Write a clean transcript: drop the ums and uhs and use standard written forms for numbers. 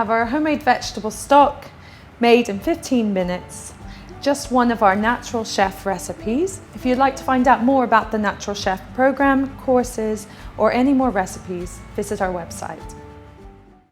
have our homemade vegetable stock made in 15 minutes. Just one of our Natural Chef recipes. If you'd like to find out more about the Natural Chef program, courses, or any more recipes, visit our website.